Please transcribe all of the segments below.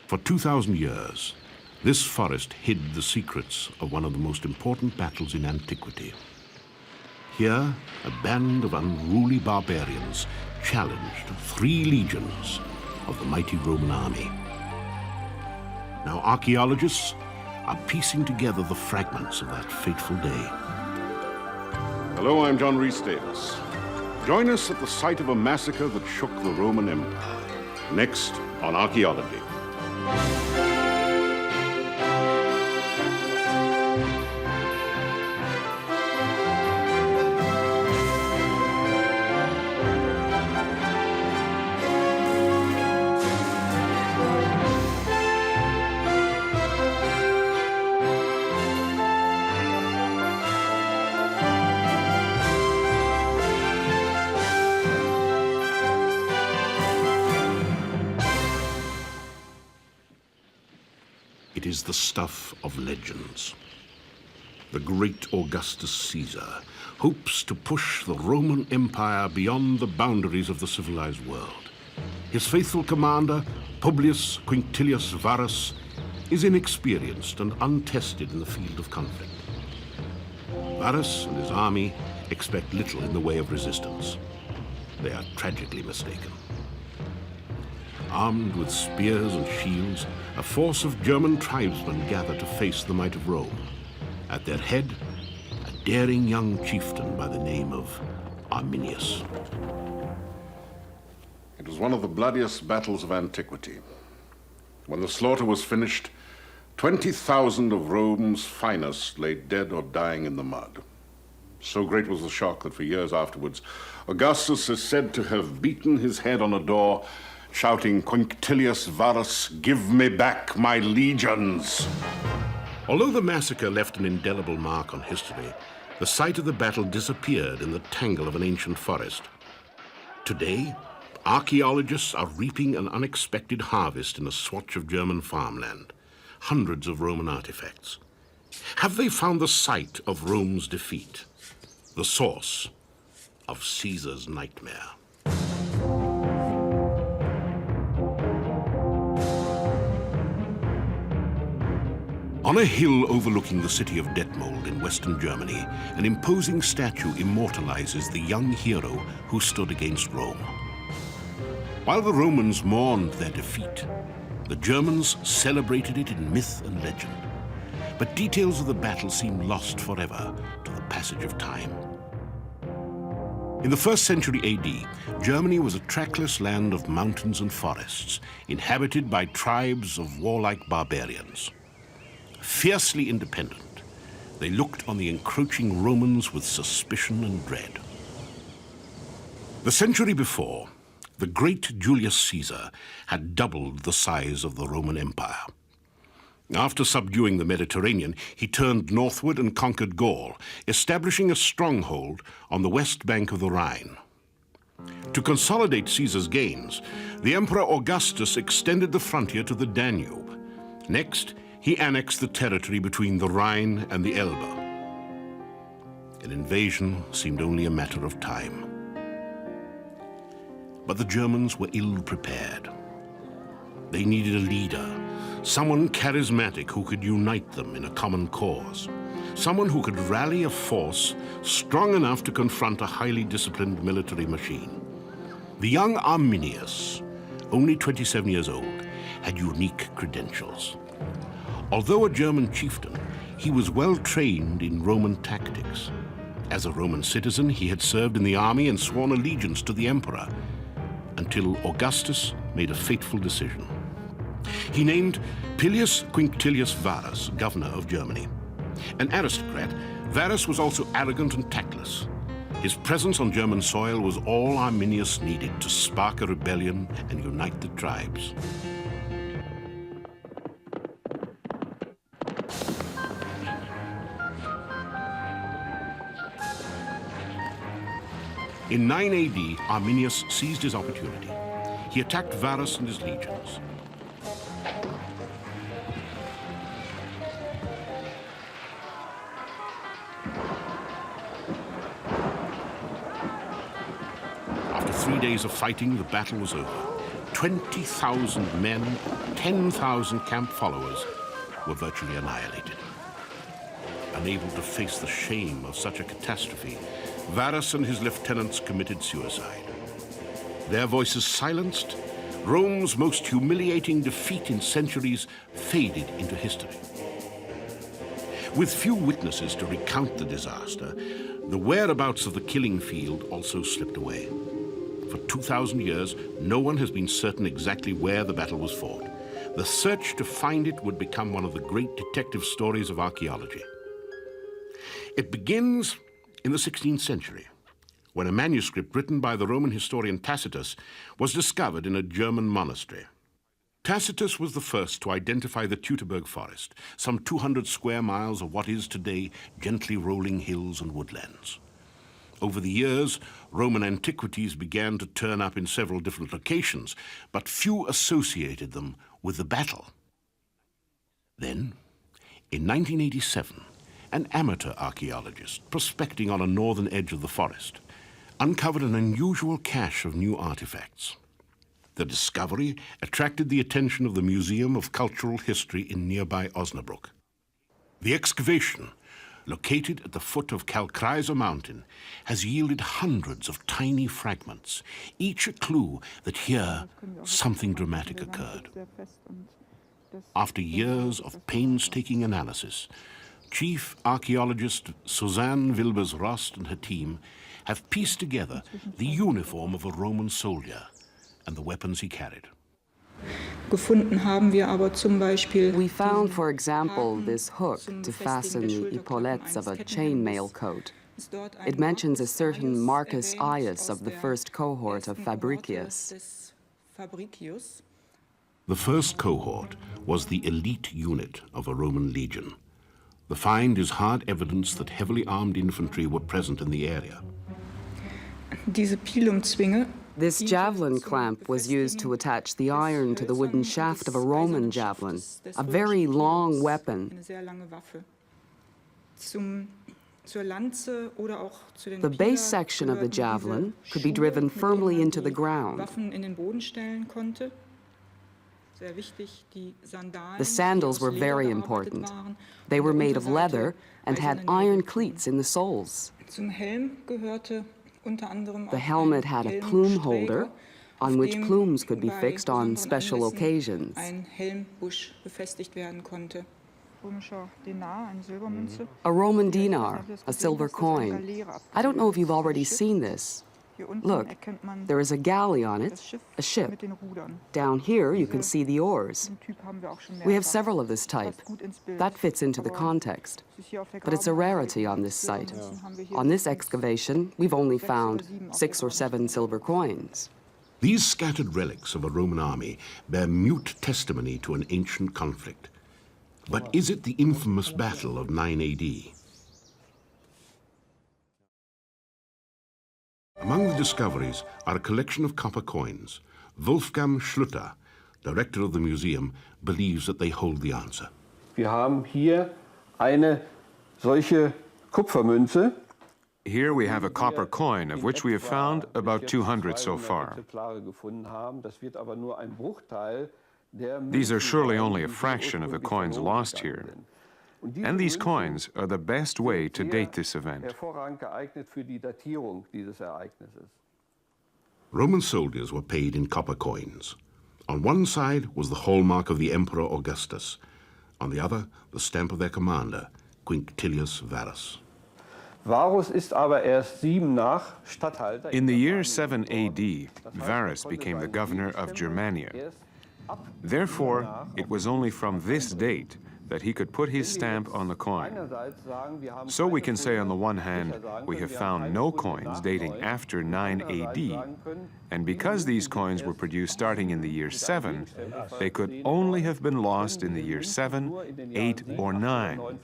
For 2,000 years, this forest hid the secrets of one of the most important battles in antiquity. Here, a band of unruly barbarians challenged 3 legions of the mighty Roman army. Now, archaeologists are piecing together the fragments of that fateful day. Hello, I'm John Rhys Davis. Join us at the site of a massacre that shook the Roman Empire. Next on Archaeology. It is the stuff of legends. The great Augustus Caesar hopes to push the Roman Empire beyond the boundaries of the civilized world. His faithful commander, Publius Quinctilius Varus, is inexperienced and untested in the field of conflict. Varus and his army expect little in the way of resistance. They are tragically mistaken. Armed with spears and shields, a force of German tribesmen gather to face the might of Rome. At their head, a daring young chieftain by the name of Arminius. It was one of the bloodiest battles of antiquity. When the slaughter was finished, 20,000 of Rome's finest lay dead or dying in the mud. So great was the shock that for years afterwards, Augustus is said to have beaten his head on a door, shouting, "Quinctilius Varus, give me back my legions!" Although the massacre left an indelible mark on history, the site of the battle disappeared in the tangle of an ancient forest. Today, archaeologists are reaping an unexpected harvest in a swatch of German farmland, hundreds of Roman artifacts. Have they found the site of Rome's defeat, the source of Caesar's nightmare? On a hill overlooking the city of Detmold in western Germany, an imposing statue immortalizes the young hero who stood against Rome. While the Romans mourned their defeat, the Germans celebrated it in myth and legend. But details of the battle seem lost forever to the passage of time. In the 1st century AD, Germany was a trackless land of mountains and forests, inhabited by tribes of warlike barbarians. Fiercely independent, they looked on the encroaching Romans with suspicion and dread. The century before, the great Julius Caesar had doubled the size of the Roman Empire. After subduing the Mediterranean, he turned northward and conquered Gaul, establishing a stronghold on the west bank of the Rhine. To consolidate Caesar's gains, the Emperor Augustus extended the frontier to the Danube. Next, he annexed the territory between the Rhine and the Elbe. An invasion seemed only a matter of time. But the Germans were ill-prepared. They needed a leader, someone charismatic who could unite them in a common cause, someone who could rally a force strong enough to confront a highly disciplined military machine. The young Arminius, only 27 years old, had unique credentials. Although a German chieftain, he was well trained in Roman tactics. As a Roman citizen, he had served in the army and sworn allegiance to the emperor, until Augustus made a fateful decision. He named Publius Quinctilius Varus governor of Germany. An aristocrat, Varus was also arrogant and tactless. His presence on German soil was all Arminius needed to spark a rebellion and unite the tribes. In 9 AD, Arminius seized his opportunity. He attacked Varus and his legions. After 3 days of fighting, the battle was over. 20,000 men, 10,000 camp followers were virtually annihilated. Unable to face the shame of such a catastrophe, Varus and his lieutenants committed suicide. Their voices silenced, Rome's most humiliating defeat in centuries faded into history. With few witnesses to recount the disaster, the whereabouts of the killing field also slipped away. For 2,000 years, no one has been certain exactly where the battle was fought. The search to find it would become one of the great detective stories of archaeology. It begins in the 16th century, when a manuscript written by the Roman historian Tacitus was discovered in a German monastery. Tacitus was the first to identify the Teutoburg forest, some 200 square miles of what is today gently rolling hills and woodlands. Over the years, Roman antiquities began to turn up in several different locations, but few associated them with the battle. Then, in 1987, an amateur archaeologist prospecting on a northern edge of the forest uncovered an unusual cache of new artifacts. The discovery attracted the attention of the Museum of Cultural History in nearby Osnabrück. The excavation, located at the foot of Kalkreiser Mountain, has yielded hundreds of tiny fragments, each a clue that here something dramatic occurred. After years of painstaking analysis, Chief Archaeologist Susanne Wilbers-Rost and her team have pieced together the uniform of a Roman soldier and the weapons he carried. We found, for example, this hook to fasten the epaulettes of a chainmail coat. It mentions a certain Marcus Aius of the first cohort of Fabricius. The first cohort was the elite unit of a Roman legion. The find is hard evidence that heavily armed infantry were present in the area. This javelin clamp was used to attach the iron to the wooden shaft of a Roman javelin, a very long weapon. The base section of the javelin could be driven firmly into the ground. The sandals were very important. They were made of leather and had iron cleats in the soles. The helmet had a plume holder, on which plumes could be fixed on special occasions. A Roman dinar, a silver coin. I don't know if you've already seen this. Look, there is a galley on it, a ship. Down here you can see the oars. We have several of this type. That fits into the context. But it's a rarity on this site. On this excavation, we've only found 6 or 7 silver coins. These scattered relics of a Roman army bear mute testimony to an ancient conflict. But is it the infamous battle of 9 AD? Among the discoveries are a collection of copper coins. Wolfgang Schlutter, director of the museum, believes that they hold the answer. Wir haben hier eine solche Kupfermünze. Here we have a copper coin, of which we have found about 200 so far. These are surely only a fraction of the coins lost here. And these coins are the best way to date this event. Roman soldiers were paid in copper coins. On one side was the hallmark of the Emperor Augustus. On the other, the stamp of their commander, Quinctilius Varus. In the year 7 AD, Varus became the governor of Germania. Therefore, it was only from this date that he could put his stamp on the coin. So we can say on the one hand, we have found no coins dating after 9 AD, and because these coins were produced starting in the year 7, they could only have been lost in the year 7, 8, or 9.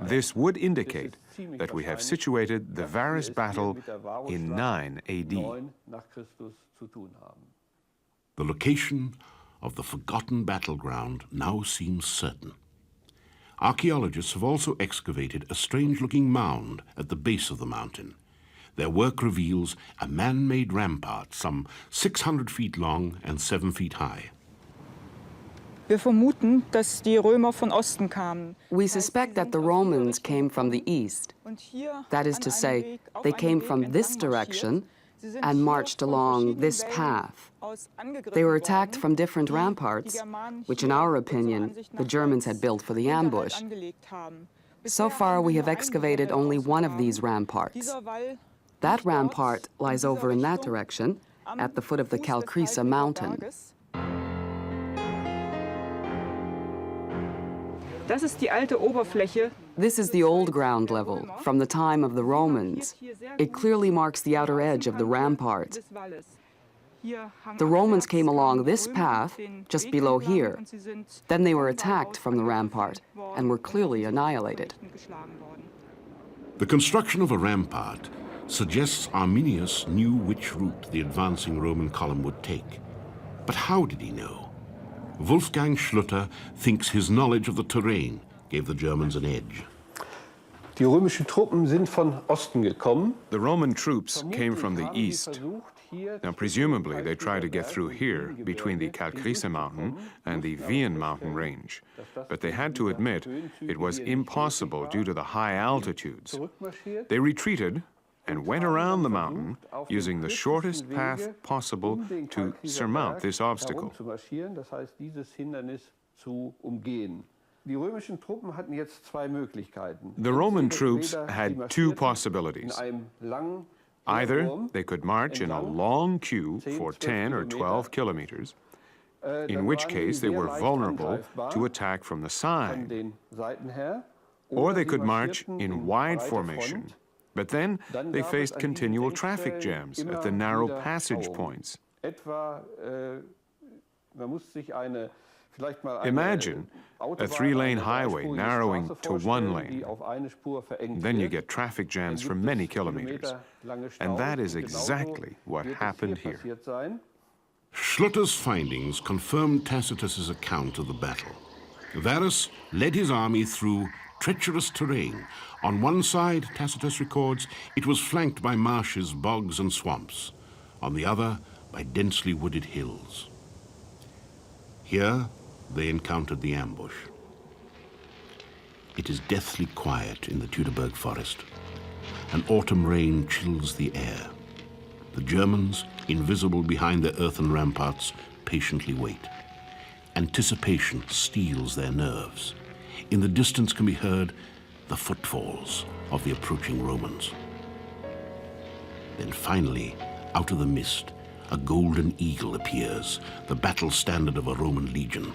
This would indicate that we have situated the Varus battle in 9 AD. The location of the forgotten battleground now seems certain. Archaeologists have also excavated a strange-looking mound at the base of the mountain. their work reveals a man-made rampart some 600 feet long and 7 feet high. Wir vermuten, dass die Römer von Osten kamen. We suspect that the Romans came from the east. That is to say, they came from this direction and marched along this path. They were attacked from different ramparts, which in our opinion, the Germans had built for the ambush. So far, we have excavated only one of these ramparts. That rampart lies over in that direction, at the foot of the Calcrisa mountain. Das ist die alte Oberfläche. This is the old ground level, from the time of the Romans. It clearly marks the outer edge of the rampart. The Romans came along this path, just below here. Then they were attacked from the rampart and were clearly annihilated. The construction of a rampart suggests Arminius knew which route the advancing Roman column would take. But how did he know? Wolfgang Schlutter thinks his knowledge of the terrain gave the Germans an edge. Die römischen Truppen sind von Osten gekommen. The Roman troops came from the east. Now, presumably, they tried to get through here, between the Calcrisa mountain and the Vian mountain range. But they had to admit it was impossible due to the high altitudes. They retreated and went around the mountain using the shortest path possible to surmount this obstacle. The Roman troops had two possibilities. Either they could march in a long queue for 10 or 12 kilometers, in which case they were vulnerable to attack from the side, or they could march in wide formation. But then they faced continual traffic jams at the narrow passage points. Imagine a three-lane highway narrowing to one lane. Then you get traffic jams for many kilometers. And that is exactly what happened here. Schlutter's findings confirmed Tacitus's account of the battle. Varus led his army through treacherous terrain. On one side, Tacitus records, it was flanked by marshes, bogs, and swamps. On the other, by densely wooded hills. Here, they encountered the ambush. It is deathly quiet in the Teutoburg forest. An autumn rain chills the air. The Germans, invisible behind their earthen ramparts, patiently wait. Anticipation steels their nerves. In the distance can be heard the footfalls of the approaching Romans. Then finally, out of the mist, a golden eagle appears, the battle standard of a Roman legion.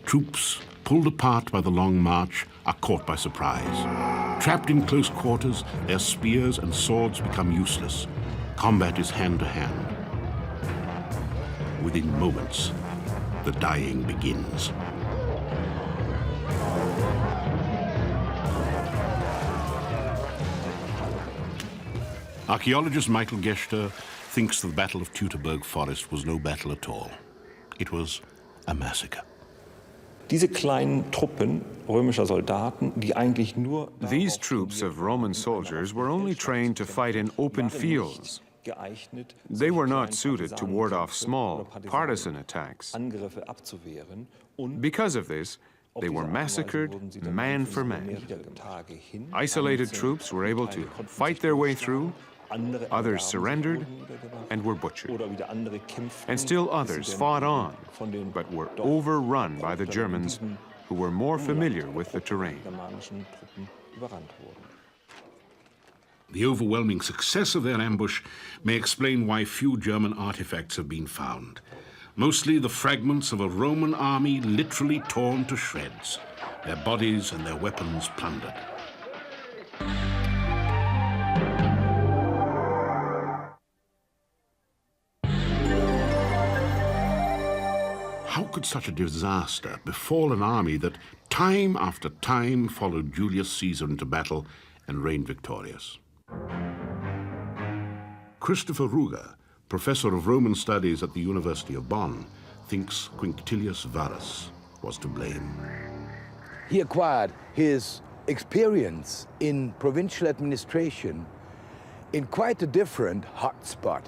Troops, pulled apart by the long march, are caught by surprise. Trapped in close quarters, their spears and swords become useless. Combat is hand to hand. Within moments, the dying begins. Archaeologist Michael Geschter thinks the Battle of Teutoburg Forest was no battle at all. It was a massacre. Diese kleinen Truppen römischer Soldaten, die eigentlich nur These troops of Roman soldiers were only trained to fight in open fields. They were not suited to ward off small, partisan attacks. Angriffe abzuwehren. Because of this, they were massacred man for man. Isolated troops were able to fight their way through, others surrendered and were butchered. And still others fought on, but were overrun by the Germans, who were more familiar with the terrain. The overwhelming success of their ambush may explain why few German artifacts have been found. Mostly the fragments of a Roman army literally torn to shreds, their bodies and their weapons plundered. How could such a disaster befall an army that time after time followed Julius Caesar into battle and reigned victorious? Christopher Ruger, professor of Roman studies at the University of Bonn, thinks Quinctilius Varus was to blame. He acquired his experience in provincial administration in quite a different hotspot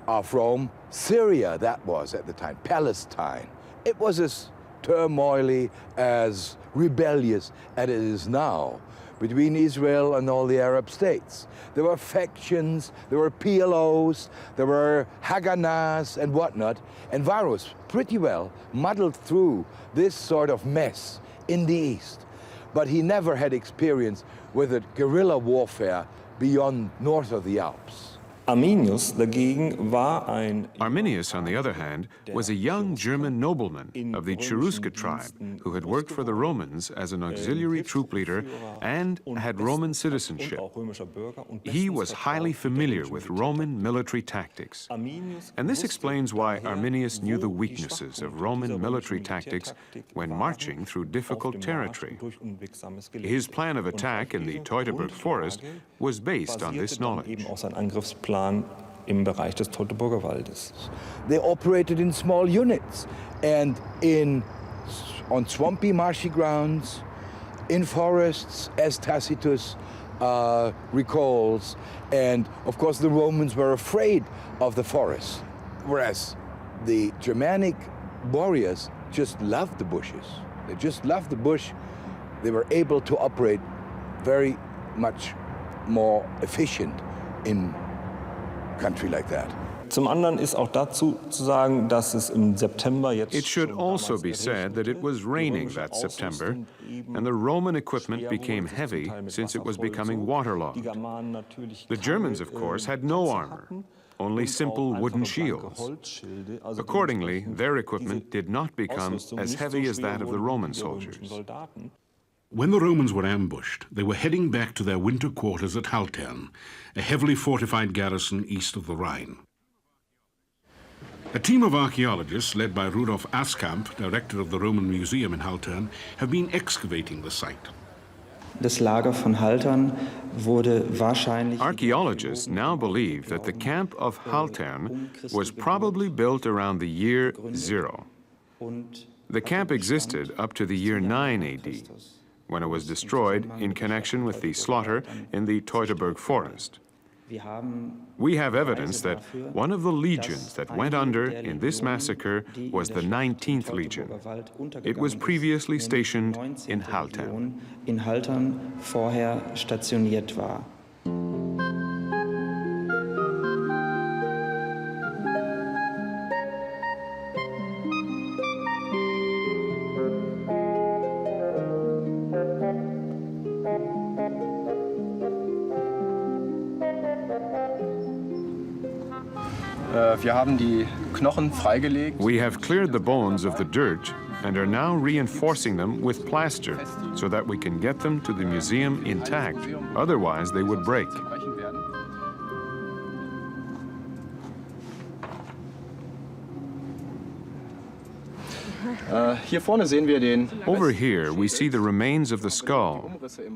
of Rome, Syria that was at the time, Palestine. It was as turmoily, as rebellious as it is now between Israel and all the Arab states. There were factions, there were PLOs, there were Haganahs and whatnot, and Varus pretty well muddled through this sort of mess in the east. But he never had experience with a guerrilla warfare beyond north of the Alps. Arminius dagegen war ein... Arminius, on the other hand, was a young German nobleman of the Cherusker tribe who had worked for the Romans as an auxiliary troop leader and had Roman citizenship. He was highly familiar with Roman military tactics. And this explains why Arminius knew the weaknesses of Roman military tactics when marching through difficult territory. His plan of attack in the Teutoburg forest was based on this knowledge. Im Bereich des Teutoburger Waldes. They operated in small units and on swampy, marshy grounds, in forests, as Tacitus recalls. And of course, the Romans were afraid of the forest, whereas the Germanic warriors just loved the bushes. They just loved the bush. They were able to operate very much more efficient in country like that. Zum anderen ist auch dazu zu sagen, dass es im September jetzt... It should also be said that it was raining that September, and the Roman equipment became heavy since it was becoming waterlogged. The Germans, of course, had no armor, only simple wooden shields. Accordingly, their equipment did not become as heavy as that of the Roman soldiers. When the Romans were ambushed, they were heading back to their winter quarters at Haltern, a heavily fortified garrison east of the Rhine. A team of archaeologists led by Rudolf Askamp, director of the Roman Museum in Haltern, have been excavating the site. Das Lager von Haltern wurde wahrscheinlich... Archaeologists now believe that the camp of Haltern was probably built around the year 0. The camp existed up to the year 9 AD. When it was destroyed in connection with the slaughter in the Teutoburg forest. We have evidence that one of the legions that went under in this massacre was the 19th Legion. It was previously stationed in Haltern. In Haltern vorher stationiert war. Wir haben die Knochen freigelegt. We have cleared the bones of the dirt and are now reinforcing them with plaster so that we can get them to the museum intact. Otherwise, they would break. Hier vorne sehen wir den... Over here, we see the remains of the skull.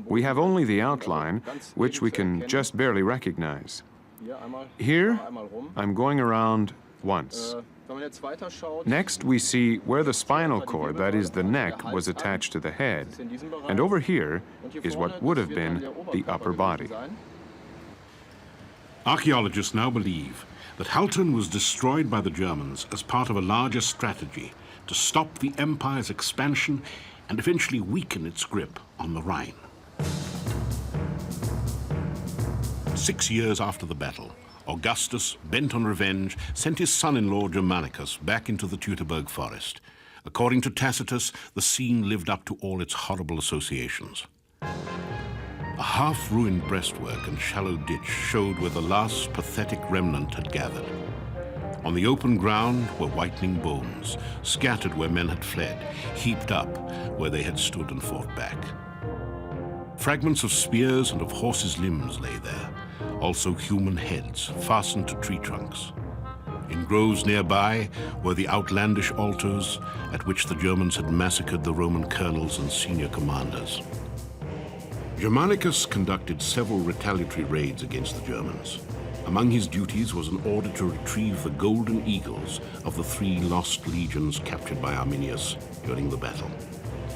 We have only the outline, which we can just barely recognize. Here, I'm going around once. Next, we see where the spinal cord, that is the neck, was attached to the head. And over here is what would have been the upper body. Archaeologists now believe that Haltern was destroyed by the Germans as part of a larger strategy to stop the empire's expansion and eventually weaken its grip on the Rhine. 6 years after the battle, Augustus, bent on revenge, sent his son-in-law Germanicus back into the Teutoburg forest. According to Tacitus, the scene lived up to all its horrible associations. A half-ruined breastwork and shallow ditch showed where the last pathetic remnant had gathered. On the open ground were whitening bones, scattered where men had fled, heaped up where they had stood and fought back. Fragments of spears and of horses' limbs lay there, also human heads fastened to tree trunks. In groves nearby were the outlandish altars at which the Germans had massacred the Roman colonels and senior commanders. Germanicus conducted several retaliatory raids against the Germans. Among his duties was an order to retrieve the golden eagles of the 3 lost legions captured by Arminius during the battle.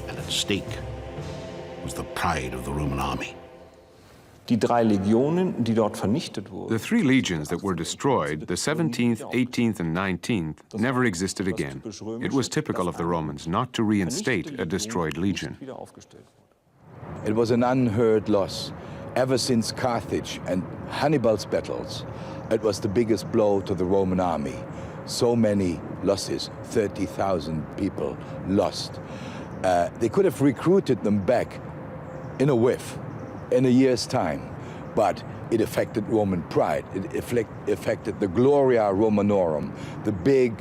And at stake was the pride of the Roman army. Die 3 Legionen, die dort vernichtet wurden. The 3 legions that were destroyed, the 17th, 18th, and 19th, never existed again. It was typical of the Romans not to reinstate a destroyed legion. It was an unheard loss. Ever since Carthage and Hannibal's battles, it was the biggest blow to the Roman army. So many losses, 30,000 people lost. They could have recruited them back in a whiff, in a year's time, but it affected Roman pride. It affected the Gloria Romanorum. The big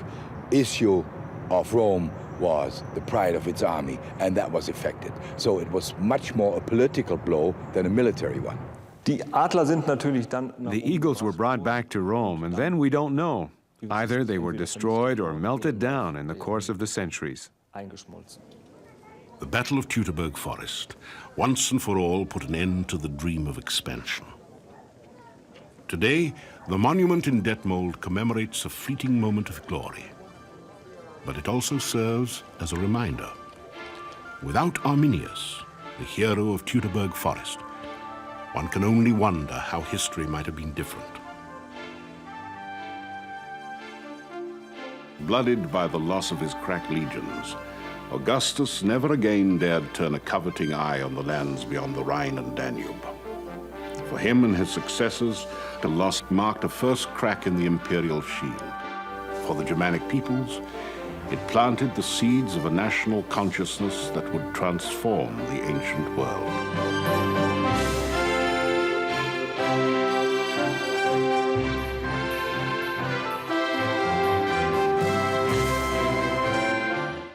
issue of Rome was the pride of its army, and that was affected. So it was much more a political blow than a military one. Die Adler sind natürlich dann The eagles were brought back to Rome, and then we don't know. Either they were destroyed or melted down in the course of the centuries. eingeschmolzen. The Battle of Teutoburg Forest once and for all put an end to the dream of expansion. Today, the monument in Detmold commemorates a fleeting moment of glory. But it also serves as a reminder. Without Arminius, the hero of Teutoburg Forest, one can only wonder how history might have been different. Blooded by the loss of his crack legions, Augustus never again dared turn a coveting eye on the lands beyond the Rhine and Danube. For him and his successors, the loss marked a first crack in the imperial shield. For the Germanic peoples, it planted the seeds of a national consciousness that would transform the ancient world.